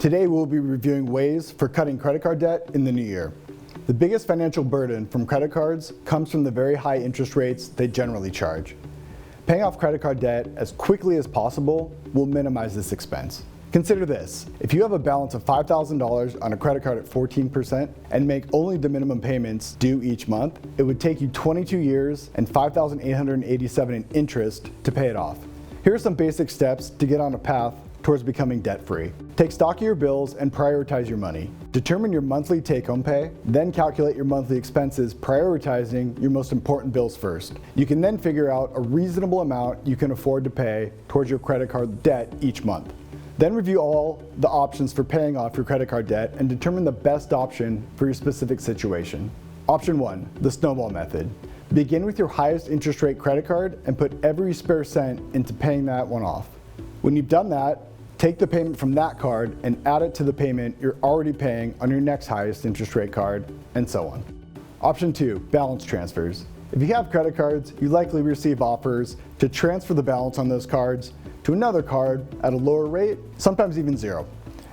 Today we'll be reviewing ways for cutting credit card debt in the new year. The biggest financial burden from credit cards comes from the very high interest rates they generally charge. Paying off credit card debt as quickly as possible will minimize this expense. Consider this: if you have a balance of $5,000 on a credit card at 14% and make only the minimum payments due each month, it would take you 22 years and $5,887 in interest to pay it off. Here are some basic steps to get on a path towards becoming debt-free. Take stock of your bills and prioritize your money. Determine your monthly take-home pay, then calculate your monthly expenses, prioritizing your most important bills first. You can then figure out a reasonable amount you can afford to pay towards your credit card debt each month. Then review all the options for paying off your credit card debt and determine the best option for your specific situation. Option 1, the Snowball method. Begin with your highest interest rate credit card and put every spare cent into paying that one off. When you've done that, take the payment from that card and add it to the payment you're already paying on your next highest interest rate card, and so on. Option 2, balance transfers. If you have credit cards, you likely receive offers to transfer the balance on those cards to another card at a lower rate, sometimes even zero.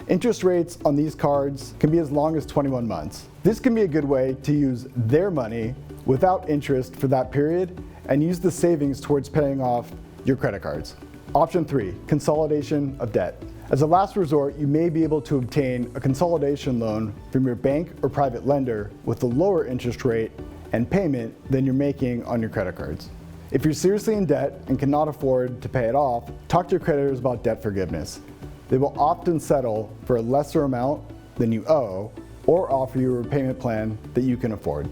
Interest rates on these cards can be as long as 21 months. This can be a good way to use their money without interest for that period and use the savings towards paying off your credit cards. Option 3, consolidation of debt. As a last resort, you may be able to obtain a consolidation loan from your bank or private lender with a lower interest rate and payment than you're making on your credit cards. If you're seriously in debt and cannot afford to pay it off, talk to your creditors about debt forgiveness. They will often settle for a lesser amount than you owe or offer you a repayment plan that you can afford.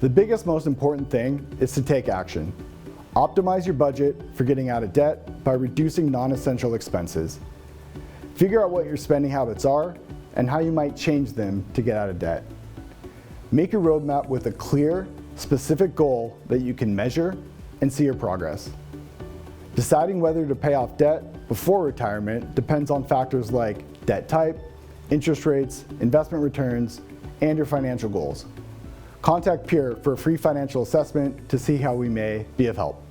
The biggest, most important thing is to take action. Optimize your budget for getting out of debt by reducing non-essential expenses. Figure out what your spending habits are and how you might change them to get out of debt. Make a roadmap with a clear, specific goal that you can measure and see your progress. Deciding whether to pay off debt before retirement depends on factors like debt type, interest rates, investment returns, and your financial goals. Contact Pure for a free financial assessment to see how we may be of help.